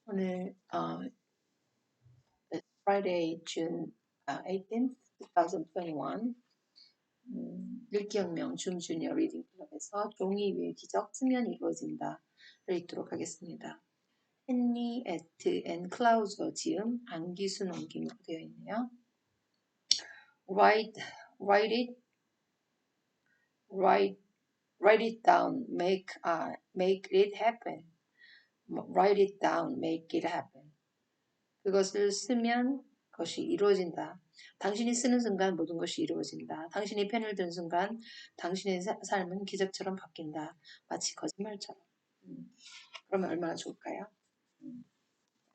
오늘 Friday, June 18th, 2021 읽기혁명 줌 주니어 리딩 클럽에서 종이 위의 기적 쓰면 이루어진다를 읽도록 하겠습니다. 헨리 에트 앤 클라우저 지음 안기수 넘김으로 되어 있네요. Write, write it, write, write it down, make it happen. Write it down, make it happen. 그것을 쓰면 그것이 이루어진다. 당신이 쓰는 순간 모든 것이 이루어진다. 당신이 펜을 든 순간 당신의 삶은 기적처럼 바뀐다. 마치 거짓말처럼. 그러면 얼마나 좋을까요?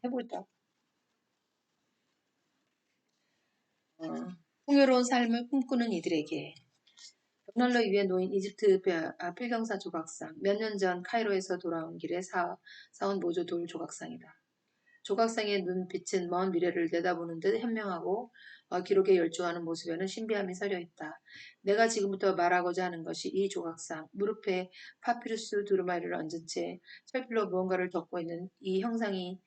해보죠. 풍요로운 삶을 꿈꾸는 이들에게 벽난로 위에 놓인 이집트 필경사 조각상. 몇 년 전 카이로에서 돌아온 길에 사온 모조 돌 조각상이다. 조각상의 눈빛은 먼 미래를 내다보는 듯 현명하고 기록에 열중하는 모습에는 신비함이 서려 있다. 내가 지금부터 말하고자 하는 것이 이 조각상, 무릎에 파피루스 두루마리를 얹은 채 철필로 무언가를 적고 있는 이 형상에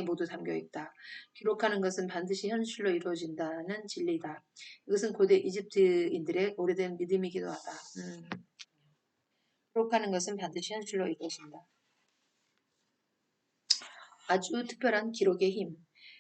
모두 담겨 있다. 기록하는 것은 반드시 현실로 이루어진다는 진리다. 이것은 고대 이집트인들의 오래된 믿음이기도 하다. 기록하는 것은 반드시 현실로 이루어진다. 아주 특별한 기록의 힘.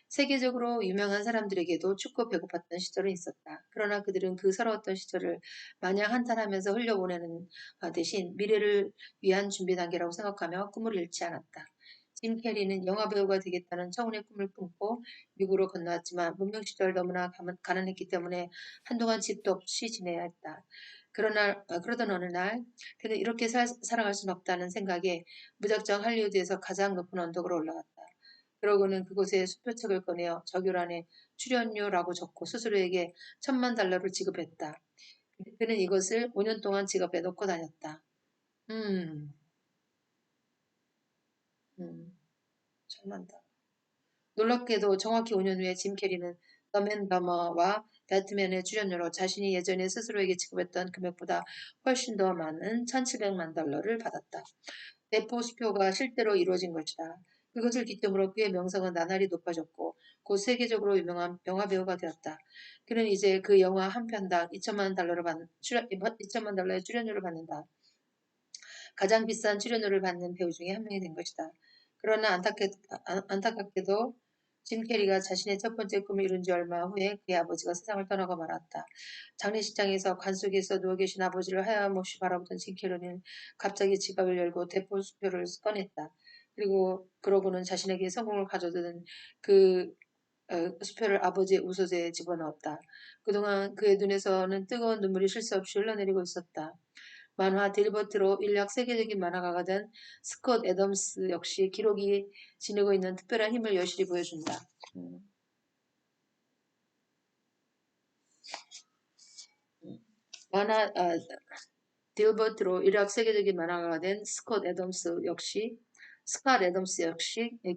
세계적으로 유명한 사람들에게도 춥고 배고팠던 시절은 있었다. 그러나 그들은 그 서러웠던 시절을 마냥 한탄하면서 흘려보내는 대신 미래를 위한 준비 단계라고 생각하며 꿈을 잃지 않았다. 짐 캐리는 영화배우가 되겠다는 청운의 꿈을 품고 미국으로 건너왔지만 문명 시절 너무나 가난했기 때문에 한동안 집도 없이 지내야 했다. 그러던 어느 날 그는 이렇게 살아갈 수는 없다는 생각에 무작정 할리우드에서 가장 높은 언덕으로 올라갔다. 그러고는 그곳에 수표책을 꺼내어 적요란에 출연료라고 적고 스스로에게 $10,000를 지급했다. 그는 이것을 5년 동안 지갑에 넣고 다녔다. 10,000,000달러. 놀랍게도 정확히 5년 후에 짐 캐리는 더맨더머와 배트맨의 출연료로 자신이 예전에 스스로에게 지급했던 금액보다 훨씬 더 많은 $1,700만 받았다. 대포 수표가 실제로 이루어진 것이다. 그것을 기점으로 그의 명성은 나날이 높아졌고 곧 세계적으로 유명한 영화배우가 되었다. 그는 이제 그 영화 한 편당 $2,000,000의 출연료를 받는다. 가장 비싼 출연료를 받는 배우 중에 한 명이 된 것이다. 그러나 안타깝게도 짐 캐리가 자신의 첫 번째 꿈을 이룬 지 얼마 후에 그의 아버지가 세상을 떠나고 말았다. 장례식장에서 관 속에서 누워 계신 아버지를 하염없이 바라보던 짐 캐리는 갑자기 지갑을 열고 대포 수표를 꺼냈다. 그러고는 자신에게 성공을 가져다는 그 수표를 아버지의 우소대에 집어넣었다. 그동안 그의 눈에서는 뜨거운 눈물이 쉴 새 없이 흘러내리고 있었다. 만화 딜버트로 인력 세계적인 만화가가 된 스콧 애덤스 역시 기록이 지니고 있는 특별한 힘을 여실히 보여준다. 만화 딜버트로 인력 세계적인 만화가가 된 스콧 애덤스 역시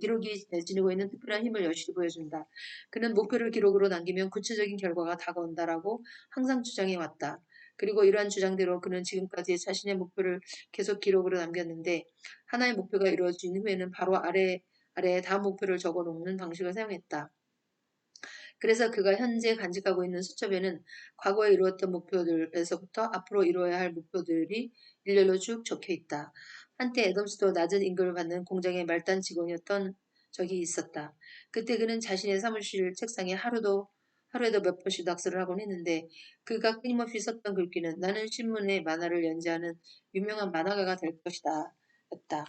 기록이 지니고 있는 특별한 힘을 여실히 보여준다. 그는 목표를 기록으로 남기면 구체적인 결과가 다가온다라고 항상 주장해왔다. 그리고 이러한 주장대로 그는 지금까지 자신의 목표를 계속 기록으로 남겼는데 하나의 목표가 이루어진 후에는 바로 아래에 다음 목표를 적어놓는 방식을 사용했다. 그래서 그가 현재 간직하고 있는 수첩에는 과거에 이루었던 목표들에서부터 앞으로 이루어야 할 목표들이 일렬로 쭉 적혀 있다. 한때 애덤스도 낮은 임금을 받는 공장의 말단 직원이었던 적이 있었다. 그때 그는 자신의 사무실 책상에 하루에도 몇 번씩 낙서를 하곤 했는데 그가 끊임없이 썼던 글귀는 나는 신문에 만화를 연재하는 유명한 만화가가 될 것이다. 였다.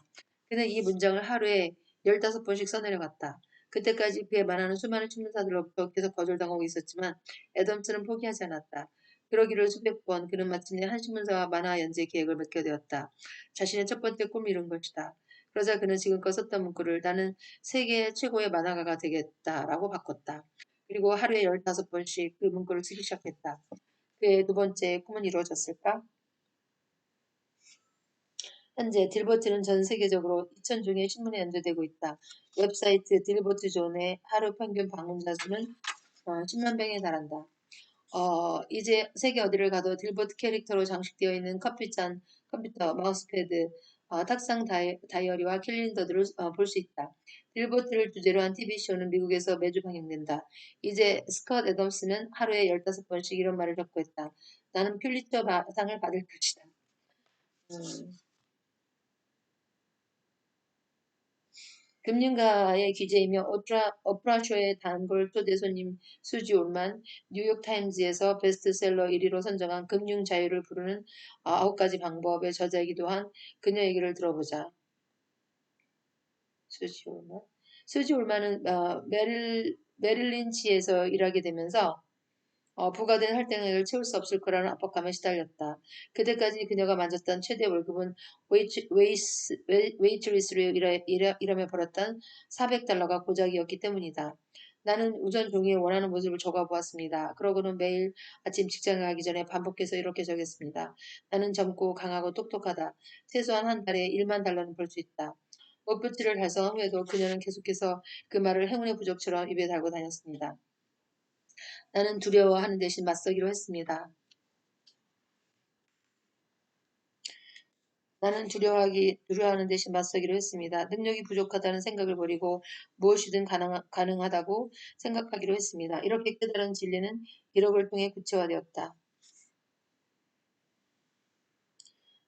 그는 이 문장을 하루에 15번씩 써내려갔다. 그때까지 그의 만화는 수많은 신문사들로부터 계속 거절당하고 있었지만 애덤스는 포기하지 않았다. 그러기를 수백 번 그는 마침내 한 신문사와 만화 연재 계획을 맺게 되었다. 자신의 첫 번째 꿈을 이룬 것이다. 그러자 그는 지금껏 썼던 문구를 나는 세계 최고의 만화가가 되겠다라고 바꿨다. 그리고 하루에 15번씩 그 문구를 쓰기 시작했다. 그의 두 번째 꿈은 이루어졌을까? 현재 딜버트는 전 세계적으로 2,000종의 신문에 연재되고 있다. 웹사이트 딜버트 존의 하루 평균 방문자 수는 10만 명에 달한다. 이제 세계 어디를 가도 딜버트 캐릭터로 장식되어 있는 커피잔, 컴퓨터, 마우스패드, 탁상 다이어리와 캘린더들을 볼 수 있다. 빌보트를 주제로 한 TV쇼는 미국에서 매주 방영된다. 이제 스컷 애덤스는 하루에 15번씩 이런 말을 적고 했다. 나는 퓰리처 상을 받을 것이다. 음. 금융가의 기재이며 오프라쇼의 단골 초대 손님 수지 올만, 뉴욕타임즈에서 베스트셀러 1위로 선정한 금융 자유를 부르는 9가지 방법의 저자이기도 한 그녀 얘기를 들어보자. 수지 올만. 수지 올만은 메릴린치에서 일하게 되면서 부과된 할당액을 채울 수 없을 거라는 압박감에 시달렸다. 그때까지 그녀가 만졌던 최대 월급은 웨이트리스로 일하며 벌었던 $400가 고작이었기 때문이다. 나는 우선 종이에 원하는 모습을 적어보았습니다. 그러고는 매일 아침 직장에 가기 전에 반복해서 이렇게 적였습니다. 나는 젊고 강하고 똑똑하다. 최소한 한 달에 $10,000는 벌 수 있다. 목표치를 달성한 후에도 그녀는 계속해서 그 말을 행운의 부적처럼 입에 달고 다녔습니다. 나는 두려워하는 대신 맞서기로 했습니다. 나는 두려워하는 대신 맞서기로 했습니다. 능력이 부족하다는 생각을 버리고 무엇이든 가능하다고 생각하기로 했습니다. 이렇게 깨달은 진리는 기록을 통해 구체화되었다.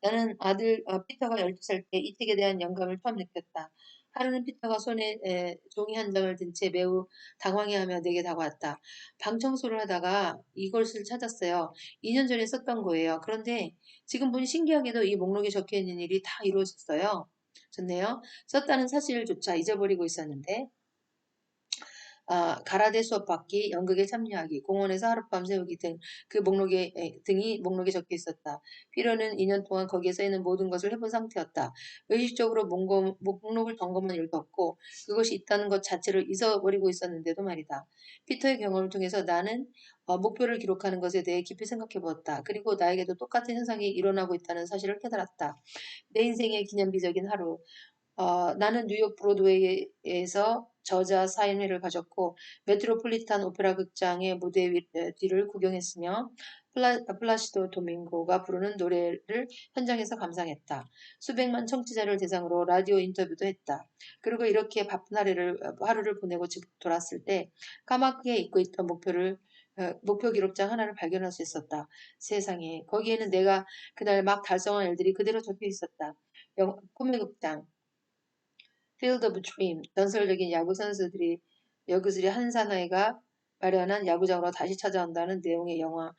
나는 아들 피터가 12살 때 이 책에 대한 영감을 처음 느꼈다. 하루는 피터가 손에 종이 한 장을 든 채 매우 당황해하며 내게 다가왔다. 방 청소를 하다가 이것을 찾았어요. 2년 전에 썼던 거예요. 그런데 지금 보니 신기하게도 이 목록에 적혀 있는 일이 다 이루어졌어요. 좋네요. 썼다는 사실조차 잊어버리고 있었는데 가라데 수업 받기, 연극에 참여하기, 공원에서 하룻밤 새우기 등이 목록에 적혀 있었다. 피로는 2년 동안 거기에 써 있는 모든 것을 해본 상태였다. 의식적으로 목록을 점검한 일도 없고 그것이 있다는 것 자체를 잊어버리고 있었는데도 말이다. 피터의 경험을 통해서 나는 목표를 기록하는 것에 대해 깊이 생각해 보았다. 그리고 나에게도 똑같은 현상이 일어나고 있다는 사실을 깨달았다. 내 인생의 기념비적인 하루. 나는 뉴욕 브로드웨이에서 저자 사인회를 가졌고 메트로폴리탄 오페라 극장의 무대 뒤를 구경했으며 플라시도 도밍고가 부르는 노래를 현장에서 감상했다. 수백만 청취자를 대상으로 라디오 인터뷰도 했다. 그리고 이렇게 바쁜 하루를 보내고 집 돌아왔을 때 까맣게 잊고 있던 목표 기록장 하나를 발견할 수 있었다. 세상에, 거기에는 내가 그날 막 달성한 일들이 그대로 적혀 있었다. 꿈의 극장, Field of Dream, 전설적인 야구선수들이 한 사나이가 마련한 야구장으로 다시 찾아온다는 내용의 영화에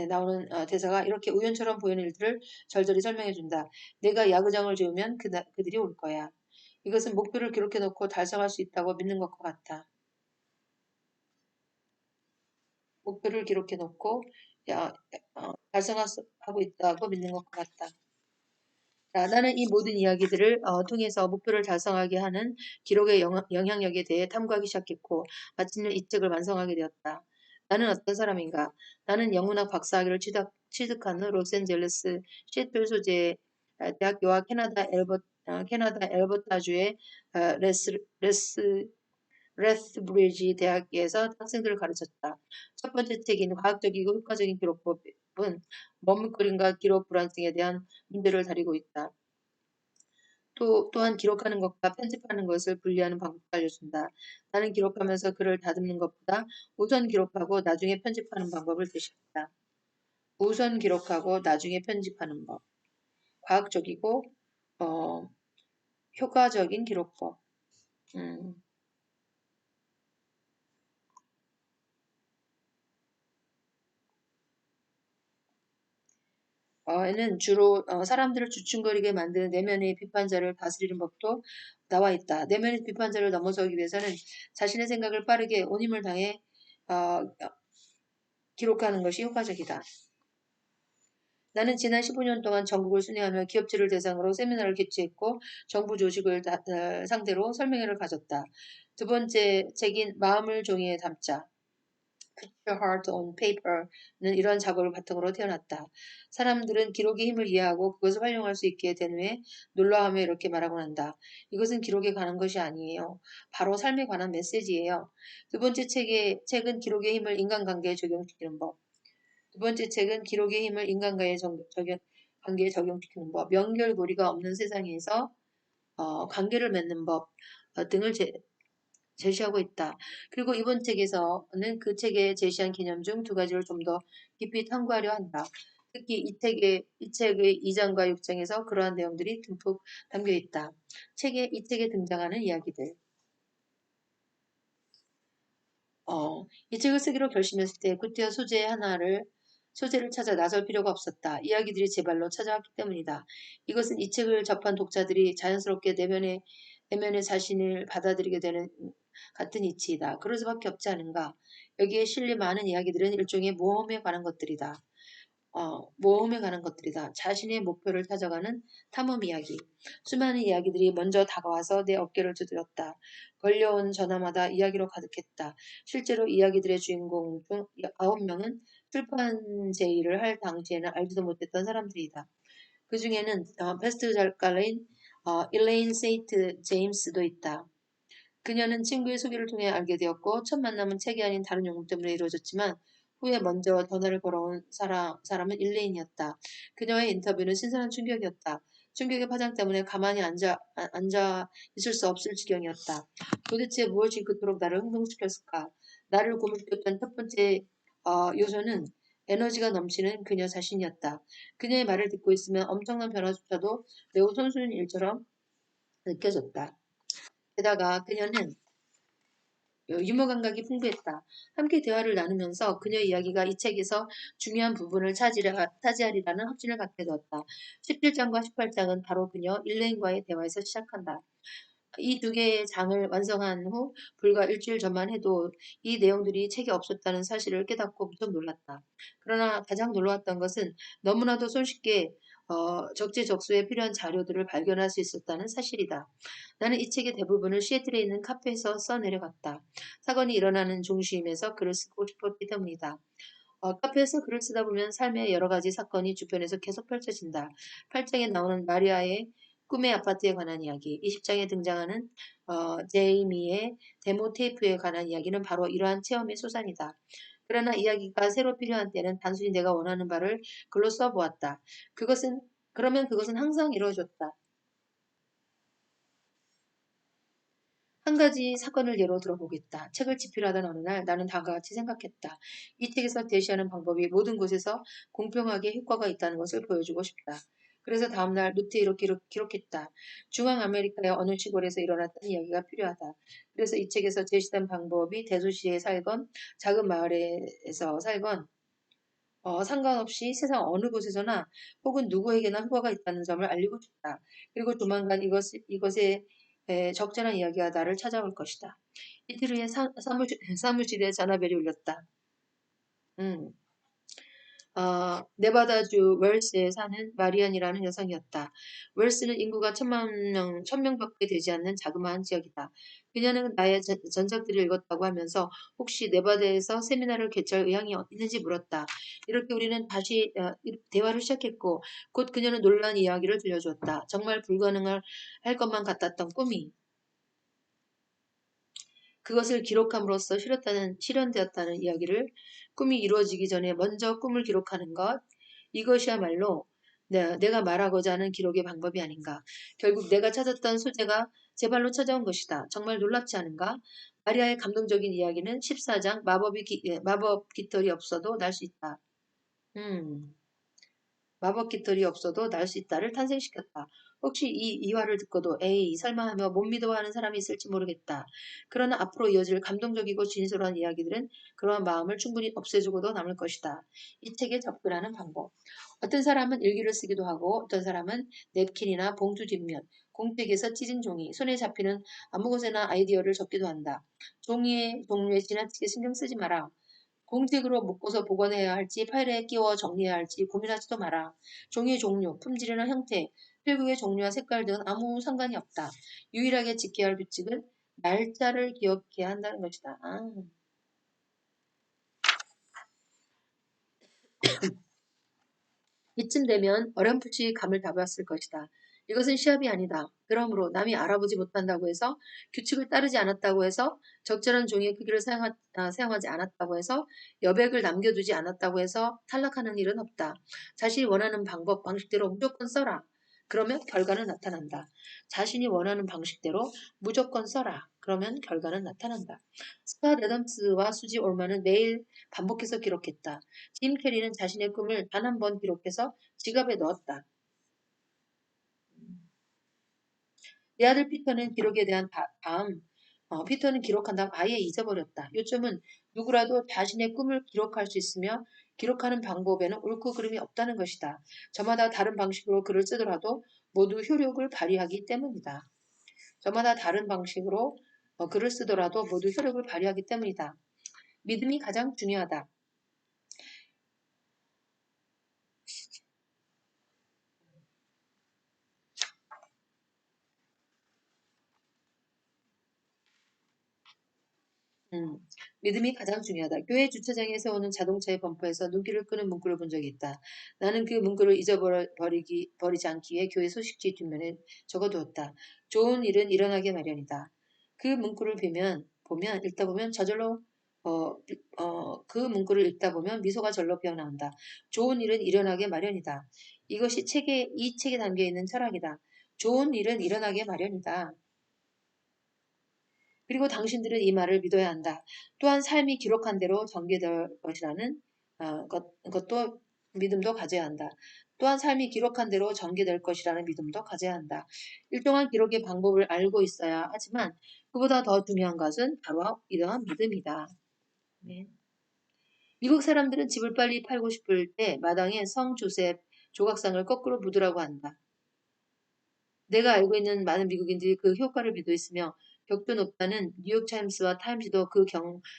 나오는 대사가 이렇게 우연처럼 보이는 일들을 절절히 설명해준다. 내가 야구장을 지으면 그들이 올 거야. 이것은 목표를 기록해놓고 달성할 수 있다고 믿는 것과 같아. 목표를 기록해놓고 달성하고 있다고 믿는 것과 같다. 자, 나는 이 모든 이야기들을 통해서 목표를 달성하게 하는 기록의 영향력에 대해 탐구하기 시작했고 마침내 이 책을 완성하게 되었다. 나는 어떤 사람인가? 나는 영문학 박사학위를 취득한 후 로스앤젤레스 시애틀 소재의 대학교와 캐나다 엘버타주의 레스브리지 대학에서 학생들을 가르쳤다. 첫 번째 책인 과학적이고 효과적인 기록법은 머뭇거림과 기록 불안증에 대한 문제를 다루고 있다. 또한 기록하는 것과 편집하는 것을 분리하는 방법도 알려준다. 나는 기록하면서 글을 다듬는 것보다 우선 기록하고 나중에 편집하는 방법을 제시했다. 우선 기록하고 나중에 편집하는 법. 과학적이고 어, 효과적인 기록법. 음. 에는 주로 사람들을 주춤거리게 만드는 내면의 비판자를 다스리는 법도 나와 있다. 내면의 비판자를 넘어서기 위해서는 자신의 생각을 빠르게 온 힘을 다해 어, 기록하는 것이 효과적이다. 나는 지난 15년 동안 전국을 순회하며 기업체를 대상으로 세미나를 개최했고 정부 조직을 상대로 설명회를 가졌다. 두 번째 책인 마음을 종이에 담자. Put your heart on paper는 이런 작업을 바탕으로 태어났다. 사람들은 기록의 힘을 이해하고 그것을 활용할 수 있게 된 후에 놀라하며 이렇게 말하곤 한다. 이것은 기록에 관한 것이 아니에요. 바로 삶에 관한 메시지예요. 두 번째 책은 기록의 힘을 인간관계에 적용시키는 법. 두 번째 책은 기록의 힘을 인간관계에 관계에 적용시키는 법, 연결고리가 없는 세상에서 관계를 맺는 법 등을 제시하고 있다. 그리고 이번 책에서는 그 책에 제시한 개념 중 두 가지를 좀 더 깊이 탐구하려 한다. 특히 이 책의 2장과 6장에서 그러한 내용들이 듬뿍 담겨 있다. 이 책에 등장하는 이야기들. 이 책을 쓰기로 결심했을 때 구태여 소재를 찾아 나설 필요가 없었다. 이야기들이 제 발로 찾아왔기 때문이다. 이것은 이 책을 접한 독자들이 자연스럽게 내면의 자신을 받아들이게 되는 같은 이치이다. 그럴 수밖에 없지 않은가. 여기에 실린 많은 이야기들은 일종의 모험에 관한 것들이다. 자신의 목표를 찾아가는 탐험 이야기. 수많은 이야기들이 먼저 다가와서 내 어깨를 두드렸다. 걸려온 전화마다 이야기로 가득했다. 실제로 이야기들의 주인공 중 9명은 출판 제의를 할 당시에는 알지도 못했던 사람들이다. 그 중에는 베스트 작가인 일레인 세이트 제임스도 있다. 그녀는 친구의 소개를 통해 알게 되었고 첫 만남은 책이 아닌 다른 용무 때문에 이루어졌지만 후에 먼저 전화를 걸어온 사람은 일레인이었다. 그녀의 인터뷰는 신선한 충격이었다. 충격의 파장 때문에 가만히 앉아 있을 수 없을 지경이었다. 도대체 무엇이 그토록 나를 흥분시켰을까? 나를 고물켰던 첫 번째 요소는 에너지가 넘치는 그녀 자신이었다. 그녀의 말을 듣고 있으면 엄청난 변화조차도 매우 손쉬운 일처럼 느껴졌다. 게다가 그녀는 유머 감각이 풍부했다. 함께 대화를 나누면서 그녀 이야기가 이 책에서 중요한 부분을 차지하리라는 확신을 갖게 되었다. 17장과 18장은 바로 그녀 일레인과의 대화에서 시작한다. 이 두 개의 장을 완성한 후 불과 일주일 전만 해도 이 내용들이 책에 없었다는 사실을 깨닫고 무척 놀랐다. 그러나 가장 놀라웠던 것은 너무나도 손쉽게 적재적소에 필요한 자료들을 발견할 수 있었다는 사실이다. 나는 이 책의 대부분을 시애틀에 있는 카페에서 써내려갔다. 사건이 일어나는 중심에서 글을 쓰고 싶었기 때문이다. 카페에서 글을 쓰다 보면 삶의 여러 가지 사건이 주변에서 계속 펼쳐진다. 8장에 나오는 마리아의 꿈의 아파트에 관한 이야기, 20장에 등장하는 제이미의 데모 테이프에 관한 이야기는 바로 이러한 체험의 소산이다. 그러나 이야기가 새로 필요한 때는 단순히 내가 원하는 바를 글로 써보았다. 그것은 항상 이루어졌다. 한 가지 사건을 예로 들어보겠다. 책을 집필하던 어느 날 나는 다음과 같이 생각했다. 이 책에서 제시하는 방법이 모든 곳에서 공평하게 효과가 있다는 것을 보여주고 싶다. 그래서 다음날 노트에 이렇게 기록했다. 중앙 아메리카의 어느 시골에서 일어났던 이야기가 필요하다. 그래서 이 책에서 제시된 방법이 대도시에 살건 작은 마을에서 살건 상관없이 세상 어느 곳에서나 혹은 누구에게나 효과가 있다는 점을 알리고 싶다. 그리고 조만간 이것에 적절한 이야기가 나를 찾아올 것이다. 이틀 후에 사무실에 전화벨이 울렸다. 음. 네바다주 웰스에 사는 마리안이라는 여성이었다. 웰스는 인구가 1000명밖에 되지 않는 자그마한 지역이다. 그녀는 나의 전작들을 읽었다고 하면서 혹시 네바다에서 세미나를 개최할 의향이 있는지 물었다. 이렇게 우리는 다시 대화를 시작했고 곧 그녀는 놀라운 이야기를 들려주었다. 정말 불가능할 것만 같았던 꿈이 그것을 기록함으로써 실현되었다는 이야기를 꿈이 이루어지기 전에 먼저 꿈을 기록하는 것, 이것이야말로 내가 말하고자 하는 기록의 방법이 아닌가. 결국 내가 찾았던 소재가 제 발로 찾아온 것이다. 정말 놀랍지 않은가? 마리아의 감동적인 이야기는 14장 마법 깃털이 없어도 날 수 있다. 마법 깃털이 없어도 날 수 있다를 탄생시켰다. 혹시 이 이화를 듣고도 에이 설마 하며 못 믿어하는 사람이 있을지 모르겠다. 그러나 앞으로 이어질 감동적이고 진솔한 이야기들은 그러한 마음을 충분히 없애주고도 남을 것이다. 이 책에 접근하는 방법. 어떤 사람은 일기를 쓰기도 하고 어떤 사람은 냅킨이나 봉투 뒷면, 공책에서 찢은 종이, 손에 잡히는 아무 곳에나 아이디어를 적기도 한다. 종이의 종류에 지나치게 신경 쓰지 마라. 공책으로 묶어서 보관해야 할지 파일에 끼워 정리해야 할지 고민하지도 마라. 종이의 종류, 품질이나 형태, 필기의 종류와 색깔 등은 아무 상관이 없다. 유일하게 지켜야 할 규칙은 날짜를 기억해야 한다는 것이다. 이쯤 되면 어렴풋이 감을 잡았을 것이다. 이것은 시합이 아니다. 그러므로 남이 알아보지 못한다고 해서 규칙을 따르지 않았다고 해서 적절한 종이의 크기를 사용하지 않았다고 해서 여백을 남겨두지 않았다고 해서 탈락하는 일은 없다. 자신이 원하는 방식대로 무조건 써라. 그러면 결과는 나타난다. 자신이 원하는 방식대로 무조건 써라. 그러면 결과는 나타난다. 스캇 애덤스와 수지 올만은 매일 반복해서 기록했다. 짐 캐리는 자신의 꿈을 단 한 번 기록해서 지갑에 넣었다. 내 아들 피터는 기록에 대한 피터는 기록한 다음 아예 잊어버렸다. 요점은 누구라도 자신의 꿈을 기록할 수 있으며 기록하는 방법에는 옳고 그름이 없다는 것이다. 저마다 다른 방식으로 글을 쓰더라도 모두 효력을 발휘하기 때문이다. 저마다 다른 방식으로 글을 쓰더라도 모두 효력을 발휘하기 때문이다. 믿음이 가장 중요하다. 음, 믿음이 가장 중요하다. 교회 주차장에 세우는 자동차의 범퍼에서 눈길을 끄는 문구를 본 적이 있다. 나는 그 문구를 버리지 않기 위해 교회 소식지 뒷면에 적어두었다. 좋은 일은 일어나게 마련이다. 그 문구를 읽다 보면 그 문구를 읽다 보면 미소가 절로 피어나온다. 좋은 일은 일어나게 마련이다. 이 책에 담겨 있는 철학이다. 좋은 일은 일어나게 마련이다. 그리고 당신들은 이 말을 믿어야 한다. 또한 삶이 기록한 대로 전개될 것이라는 것도 믿음도 가져야 한다. 또한 삶이 기록한 대로 전개될 것이라는 믿음도 가져야 한다. 일정한 기록의 방법을 알고 있어야 하지만 그보다 더 중요한 것은 바로 이러한 믿음이다. 네. 미국 사람들은 집을 빨리 팔고 싶을 때 마당에 성 조셉 조각상을 거꾸로 묻으라고 한다. 내가 알고 있는 많은 미국인들이 그 효과를 믿어있으며 격도 높다는 뉴욕타임스와 타임지도 그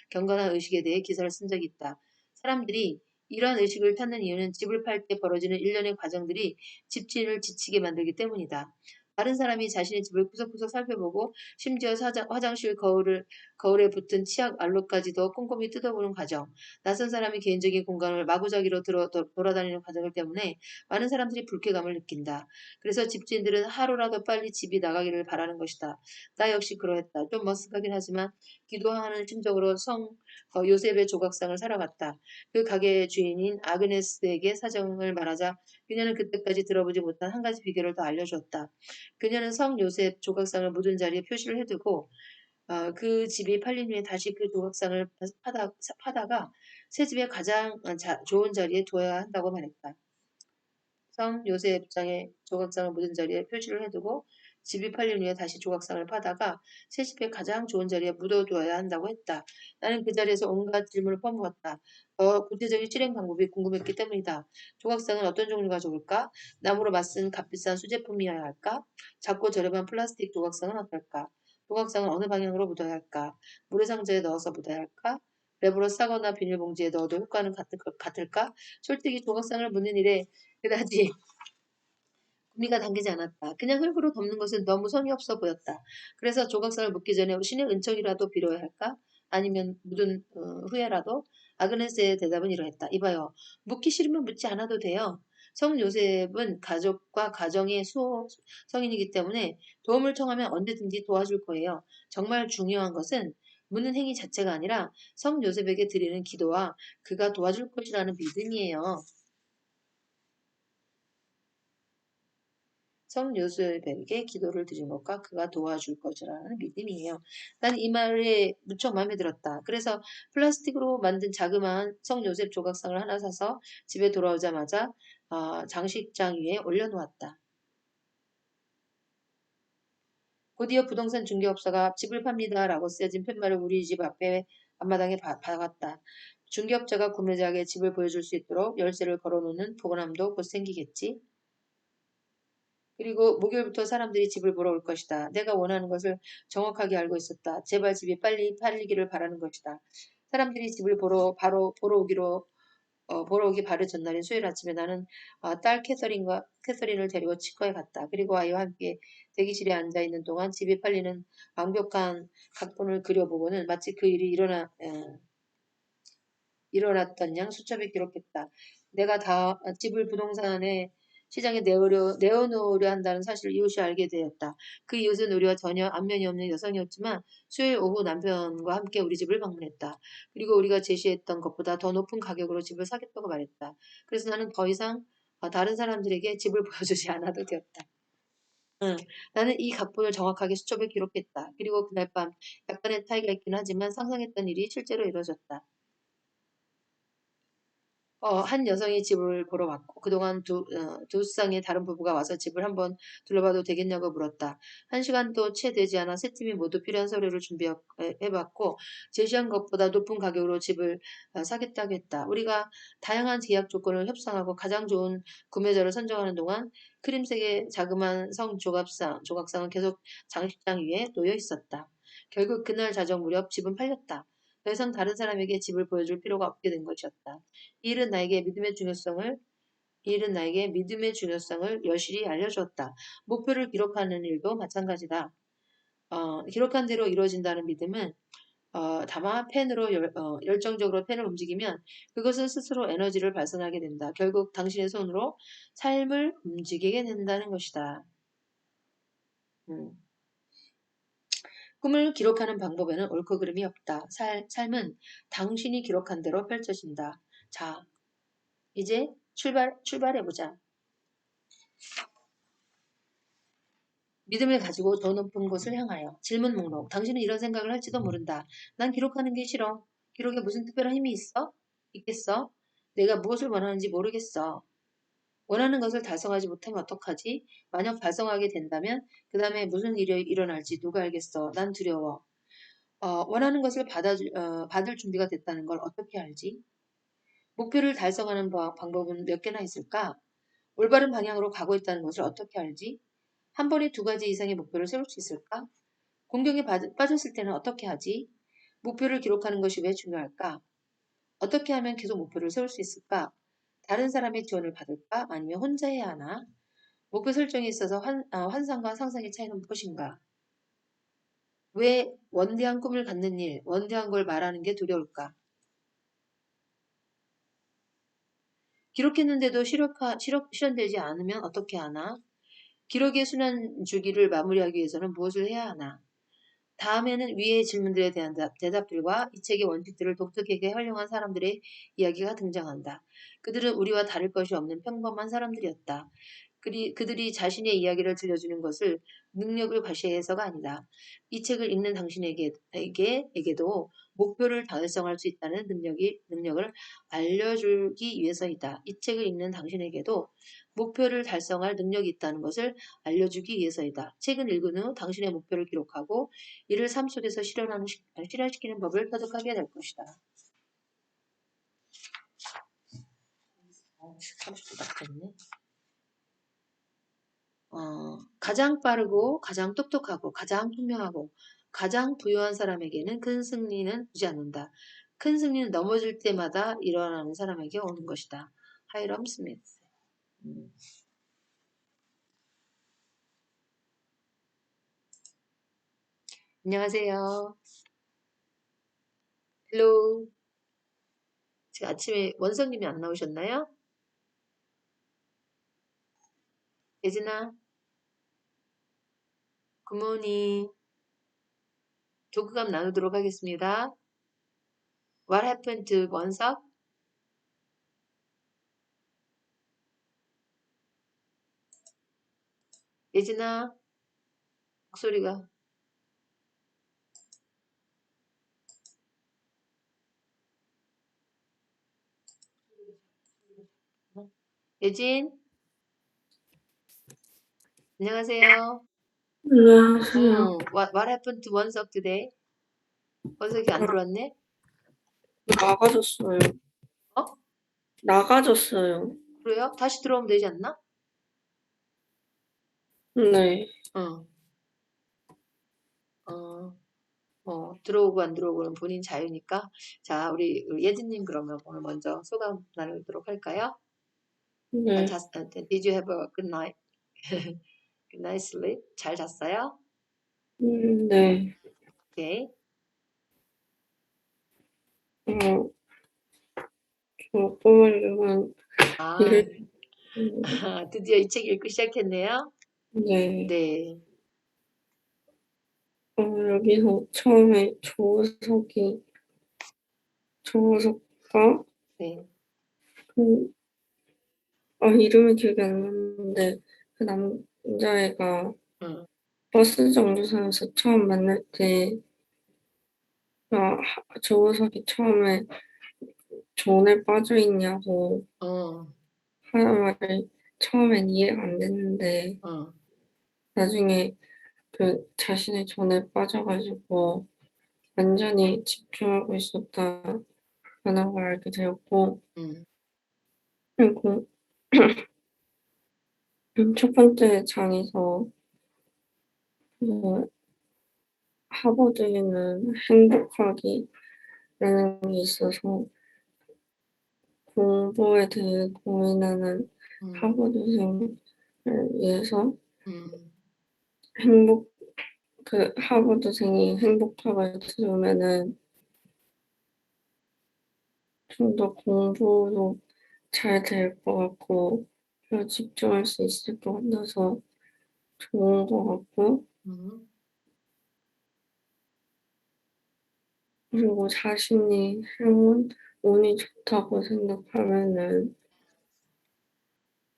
경건한 의식에 대해 기사를 쓴 적이 있다. 사람들이 이러한 의식을 찾는 이유는 집을 팔 때 벌어지는 일련의 과정들이 집주인을 지치게 만들기 때문이다. 다른 사람이 자신의 집을 구석구석 살펴보고 심지어 화장실 거울에 붙은 치약 알로까지도 꼼꼼히 뜯어보는 과정. 낯선 사람이 개인적인 공간을 마구잡이로 돌아다니는 과정 때문에 많은 사람들이 불쾌감을 느낀다. 그래서 집주인들은 하루라도 빨리 집이 나가기를 바라는 것이다. 나 역시 그러했다. 좀 머쓱하긴 하지만 기도하는 심정으로 요셉의 조각상을 사러 갔다. 그 가게 주인인 아그네스에게 사정을 말하자 그녀는 그때까지 들어보지 못한 한 가지 비결을 더 알려주었다. 그녀는 성 요셉 조각상을 묻은 자리에 표시를 해두고 그 집이 팔린 후에 다시 그 조각상을 파다가 새 집의 가장 좋은 자리에 둬야 한다고 말했다. 성 요셉장에 조각상을 묻은 자리에 표시를 해두고 집이 팔린 후에 다시 조각상을 파다가 새 집의 가장 좋은 자리에 묻어두어야 한다고 했다. 나는 그 자리에서 온갖 질문을 퍼부었다. 더 구체적인 실행 방법이 궁금했기 때문이다. 조각상은 어떤 종류가 좋을까? 나무로 맞쓴 값비싼 수제품이어야 할까? 작고 저렴한 플라스틱 조각상은 어떨까? 조각상은 어느 방향으로 묻어야 할까? 모래상자에 넣어서 묻어야 할까? 랩으로 싸거나 비닐봉지에 넣어도 효과는 같을까? 솔직히 조각상을 묻는 일에 그다지 구미가 당기지 않았다. 그냥 흙으로 덮는 것은 너무 성의 없어 보였다. 그래서 조각상을 묻기 전에 신의 은총이라도 빌어야 할까? 아니면 묻은 후에라도? 아그네스의 대답은 이러했다. 이봐요. 묻기 싫으면 묻지 않아도 돼요. 성 요셉은 가족과 가정의 성인이기 때문에 도움을 청하면 언제든지 도와줄 거예요. 정말 중요한 것은 묻는 행위 자체가 아니라 성 요셉에게 드리는 기도와 그가 도와줄 것이라는 믿음이에요. 성 요셉에게 기도를 드린 것과 그가 도와줄 것이라는 믿음이에요. 난 이 말에 무척 마음에 들었다. 그래서 플라스틱으로 만든 자그마한 성 요셉 조각상을 하나 사서 집에 돌아오자마자 장식장 위에 올려놓았다. 곧이어 부동산 중개업자가 집을 팝니다라고 쓰여진 팻말을 우리 집 앞마당에 박았다. 중개업자가 구매자에게 집을 보여줄 수 있도록 열쇠를 걸어놓는 포근함도 곧 생기겠지. 그리고 목요일부터 사람들이 집을 보러 올 것이다. 내가 원하는 것을 정확하게 알고 있었다. 제발 집이 빨리 팔리기를 바라는 것이다. 사람들이 집을 보러 오기 바로 전날인 수요일 아침에 나는 딸 캐서린을 데리고 치과에 갔다. 그리고 아이와 함께 대기실에 앉아 있는 동안 집이 팔리는 완벽한 각본을 그려보고는 마치 그 일이 일어났던 양 수첩에 기록했다. 내가 다 집을 부동산에 시장에 내어놓으려 한다는 사실을 이웃이 알게 되었다. 그 이웃은 우리와 전혀 안면이 없는 여성이었지만 수요일 오후 남편과 함께 우리 집을 방문했다. 그리고 우리가 제시했던 것보다 더 높은 가격으로 집을 사겠다고 말했다. 그래서 나는 더 이상 다른 사람들에게 집을 보여주지 않아도 되었다. 응, 나는 이 각본을 정확하게 수첩에 기록했다. 그리고 그날 밤 약간의 차이가 있긴 하지만 상상했던 일이 실제로 이루어졌다. 한 여성이 집을 보러 왔고 그동안 두 쌍의 다른 부부가 와서 집을 한번 둘러봐도 되겠냐고 물었다. 1시간도 채 되지 않아 세 팀이 모두 필요한 서류를 준비해봤고 제시한 것보다 높은 가격으로 집을 사겠다고 했다. 우리가 다양한 계약 조건을 협상하고 가장 좋은 구매자를 선정하는 동안 크림색의 자그마한 조각상은 계속 장식장 위에 놓여 있었다. 결국 그날 자정 무렵 집은 팔렸다. 더 이상 다른 사람에게 집을 보여줄 필요가 없게 된 것이었다. 이 일은 나에게 믿음의 중요성을 여실히 알려주었다. 목표를 기록하는 일도 마찬가지다. 기록한 대로 이루어진다는 믿음은 다만 펜으로 열정적으로 펜을 움직이면 그것은 스스로 에너지를 발산하게 된다. 결국 당신의 손으로 삶을 움직이게 된다는 것이다. 음. 꿈을 기록하는 방법에는 옳고 그름이 없다. 삶은 당신이 기록한 대로 펼쳐진다. 자, 이제 출발해보자. 믿음을 가지고 더 높은 곳을 향하여. 질문 목록. 당신은 이런 생각을 할지도 모른다. 난 기록하는 게 싫어. 기록에 무슨 특별한 힘이 있겠어? 내가 무엇을 원하는지 모르겠어. 원하는 것을 달성하지 못하면 어떡하지? 만약 달성하게 된다면 그 다음에 무슨 일이 일어날지 누가 알겠어? 난 두려워. 원하는 것을 받을 준비가 됐다는 걸 어떻게 알지? 목표를 달성하는 방법은 몇 개나 있을까? 올바른 방향으로 가고 있다는 것을 어떻게 알지? 한 번에 2가지 이상의 목표를 세울 수 있을까? 공경에 빠졌을 때는 어떻게 하지? 목표를 기록하는 것이 왜 중요할까? 어떻게 하면 계속 목표를 세울 수 있을까? 다른 사람의 지원을 받을까? 아니면 혼자 해야 하나? 목표 설정에 있어서 환상과 상상의 차이는 무엇인가? 왜 원대한 꿈을 갖는 일, 원대한 걸 말하는 게 두려울까? 기록했는데도 실현되지 않으면 어떻게 하나? 기록의 순환 주기를 마무리하기 위해서는 무엇을 해야 하나? 다음에는 위의 질문들에 대한 대답들과 이 책의 원칙들을 독특하게 활용한 사람들의 이야기가 등장한다. 그들은 우리와 다를 것이 없는 평범한 사람들이었다. 그들이 자신의 이야기를 들려주는 것을 능력을 과시해서가 아니다. 이 책을 읽는 당신에게도 목표를 달성할 수 있다는 능력을 알려주기 위해서이다. 이 책을 읽는 당신에게도 목표를 달성할 능력이 있다는 것을 알려주기 위해서이다. 책은 읽은 후 당신의 목표를 기록하고 이를 삶 속에서 실현시키는 법을 터득하게 될 것이다. 30분 딱 됐네. 가장 빠르고 가장 똑똑하고 가장 현명하고 가장 부유한 사람에게는 큰 승리는 오지 않는다. 큰 승리는 넘어질 때마다 일어나는 사람에게 오는 것이다. 하이럼 스미스. 안녕하세요. 헬로. 지금 아침에 원성님이 안 나오셨나요? 예진아, 굿모닝. 교구감 나누도록 하겠습니다. What happened to 원석? 예진아, 목소리가. 예진, 안녕하세요. 안녕하세요. What happened to 원석 today? 원석이 안 들어왔네? 나가졌어요. 어? 나가졌어요. 그래요? 다시 들어오면 되지 않나? 네. 어, 들어오고 안 들어오고는 본인 자유니까. 자, 우리 예진님 그러면 오늘 먼저 소감 나누도록 할까요? 네. Did you have a good night? Good night sleep? 잘 잤어요? 네. 오케이. 저 꿈을 좀 아, 일, 드디어 이 책 읽기 시작했네요. 네. 네. 여기서 처음에 조우석과 네. 그, 이름이 기억이 안 나는데, 그 남자애가 응. 버스 정류장에서 처음 만날 때, 조우석이 처음에 존에 빠져 있냐고 어. 하는 말이 처음엔 이해가 안 됐는데, 어. 나중에 그 자신의 존에 빠져가지고 완전히 집중하고 있었다는 걸 알게 되었고, 음. 그리고 첫 번째 장에서 그 하버드에는 행복하기라는 게 있어서 공부에 대해 고민하는 음. 하버드생을 위해서 음. 행복, 그 하버드생이 행복하게 들으면은 좀 더 공부도 잘 될 것 같고, 더 집중할 수 있을 것 같아서 좋은 것 같고, 음. 그리고 자신이 운이 좋다고 생각하면은,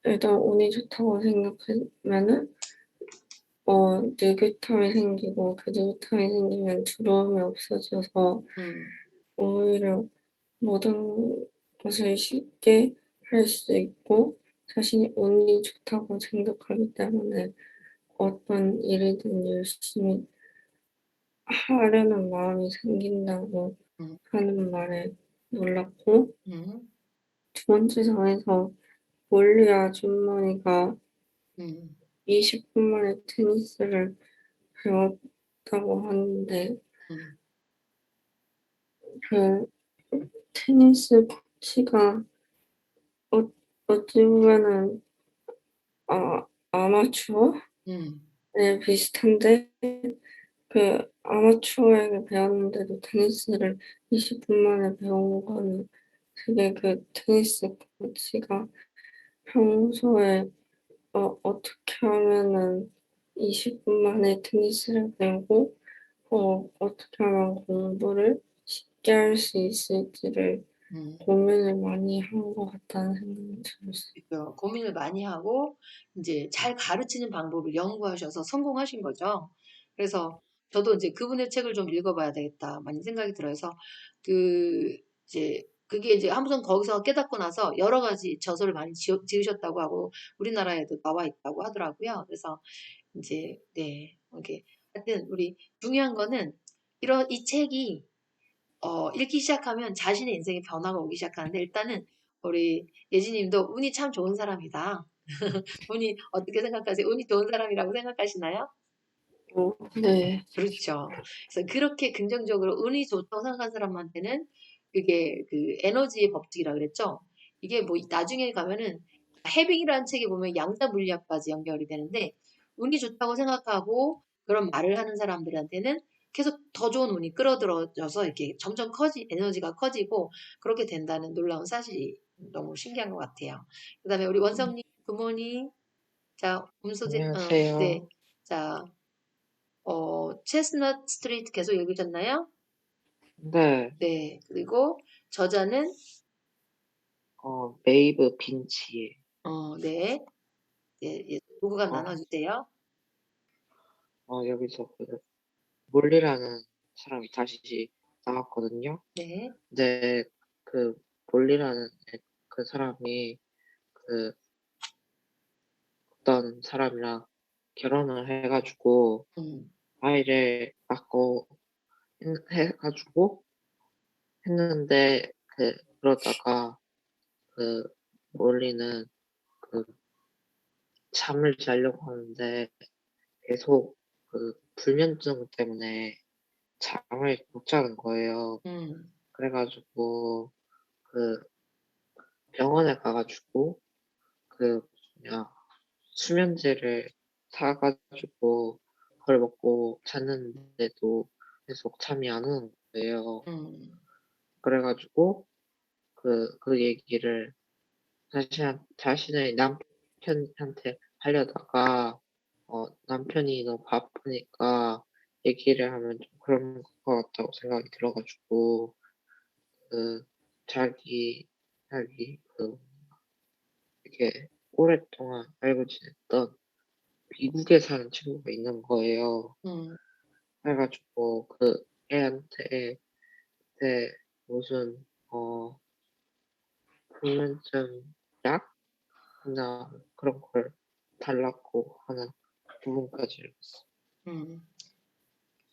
일단 운이 좋다고 생각하면은, 느긋함이 생기고, 그 느긋함이 생기면 두려움이 없어져서, 음. 오히려 모든 것을 쉽게 할 수 있고, 자신이 운이 좋다고 생각하기 때문에, 어떤 일이든 열심히 하려는 마음이 생긴다고 음. 하는 말에 놀랐고, 음. 두 번째 장에서 몰리 아주머니가 음. 20분 만에 테니스를 배웠다고 하는데, 음. 그 테니스 코치가 어, 어찌 보면은 아마추어에 음. 비슷한데, 그 아마추어에게 배웠는데도 테니스를 20분 만에 배운 거는 그게 그 테니스 코치가 평소에 어떻게 하면은 20분 만에 테니스를 배우고 어떻게 하면 공부를 쉽게 할 수 있을지를 음. 고민을 많이 한 것 같다는 생각이 들었어요. 고민을 많이 하고 이제 잘 가르치는 방법을 연구하셔서 성공하신 거죠. 그래서 저도 이제 그분의 책을 좀 읽어봐야 되겠다 많이 생각이 들어요. 그래서 그 이제 그게 이제 한번 거기서 깨닫고 나서 여러 가지 저서를 많이 지으셨다고 하고 우리나라에도 나와 있다고 하더라고요. 그래서 이제 네 이렇게 하여튼 우리 중요한 거는 이런 이 책이 읽기 시작하면 자신의 인생에 변화가 오기 시작하는데 일단은 우리 예지님도 운이 참 좋은 사람이다. 운이 어떻게 생각하세요? 운이 좋은 사람이라고 생각하시나요? 네, 그렇죠. 그래서 그렇게 긍정적으로 운이 좋다고 생각한 사람한테는 그게 그 에너지의 법칙이라 그랬죠. 이게 뭐 나중에 가면은 해빙이라는 책에 보면 양자 물리학까지 연결이 되는데 운이 좋다고 생각하고 그런 말을 하는 사람들한테는 계속 더 좋은 운이 끌어들여져서 이렇게 점점 에너지가 커지고 그렇게 된다는 놀라운 사실이 너무 신기한 것 같아요. 그다음에 우리 원성님 부모님 자 음소재 네. 안녕하세요. 자 체스넛 스트리트 계속 읽으셨나요? 네, 네. 그리고 저자는 메이브 빈치의, 네. 예, 예, 도구감 어, 나눠주세요. 여기서 그, 몰리라는 사람이 다시 나왔거든요. 네. 근데 그, 몰리라는 그 사람이 그, 어떤 사람이랑 결혼을 해가지고, 음. 아이를 낳고 해가지고 했는데, 그러다가 그, 몰리는 그, 잠을 자려고 하는데, 계속 불면증 때문에 잠을 못 자는 거예요. 음. 그래가지고 그 병원에 가가지고 그 뭐냐 수면제를 사가지고 그걸 먹고 잤는데도 계속 잠이 안 오는 거예요. 음. 그래가지고 그 얘기를 자신의 남편한테 하려다가 남편이 너무 바쁘니까 얘기를 하면 좀 그런 것 같다고 생각이 들어 가지고 그 자기 되게 오랫동안 알고 지냈던 미국에 사는 친구가 있는 거예요. 음, 그래 가지고 그 애한테 그때 무슨 불면증 약이나 그런 걸 달라고 하는 부분까지 읽었어요. 음.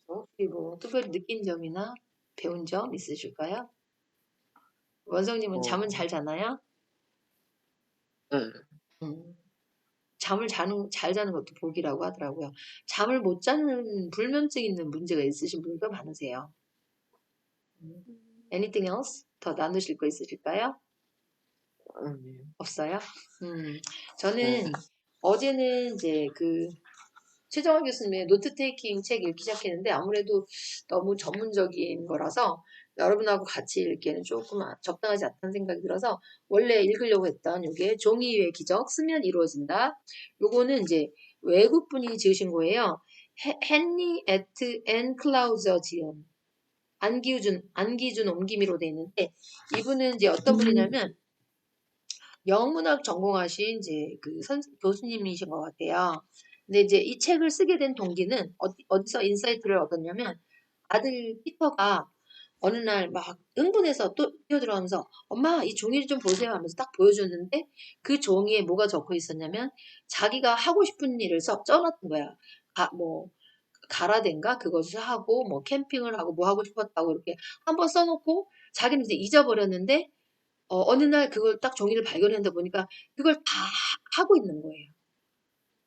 혹시 뭐 특별히 느낀 점이나 배운 점 있으실까요? 원성님은 잠은 어 잘 자나요? 네. 음. 잘 자는 것도 복이라고 하더라고요. 잠을 못 자는 불면증 있는 문제가 있으신 분들 많으세요. 음. Anything else? 더 나누실 거 있으실까요? 아니요. 없어요? 네. 저는 어제는 이제 최정화 교수님의 노트 테이킹 책 읽기 시작했는데 아무래도 너무 전문적인 거라서 여러분하고 같이 읽기에는 조금 적당하지 않다는 생각이 들어서 원래 읽으려고 했던 요게 종이 위의 기적 쓰면 이루어진다. 요거는 이제 외국 분이 지으신 거예요. 헨리 에트 앤 클라우저 지음. 안기준 옮김이로 돼 있는데 이분은 이제 어떤 분이냐면 영문학 전공하신 이제 교수님이신 것 같아요. 근데 이제 이 책을 쓰게 된 동기는 어디서 인사이트를 얻었냐면 아들 피터가 어느 날 막 흥분해서 또 뛰어들어가면서 엄마 이 종이를 좀 보세요 하면서 딱 보여줬는데 그 종이에 뭐가 적혀 있었냐면 자기가 하고 싶은 일을 써놨던 거야. 뭐 가라덴가 그것을 하고 뭐 캠핑을 하고 뭐 하고 싶었다고 이렇게 한번 써놓고 자기는 이제 잊어버렸는데 어느 날 그걸 딱 종이를 발견했는데 보니까 그걸 다 하고 있는 거예요.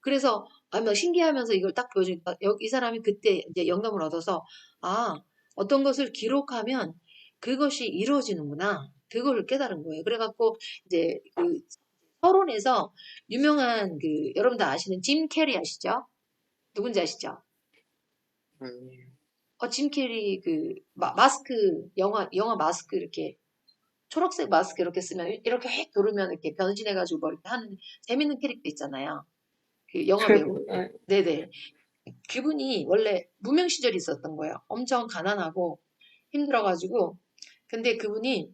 그래서 막 신기하면서 이걸 딱 보여주니까 이 사람이 그때 이제 영감을 얻어서 아, 어떤 것을 기록하면 그것이 이루어지는구나. 그걸 깨달은 거예요. 그래갖고 이제 서론에서 유명한 여러분 다 아시는 짐 캐리 아시죠? 누군지 아시죠? 아니요. 짐 캐리 마스크 영화 마스크 이렇게 초록색 마스크 이렇게 쓰면 이렇게 휙 돌으면 이렇게 변신해가지고 뭐 이렇게 하는 재밌는 캐릭터 있잖아요. 그 영화 잘 배우. 몰라요. 네네. 그분이 원래 무명 시절이 있었던 거예요. 엄청 가난하고 힘들어가지고. 근데 그분이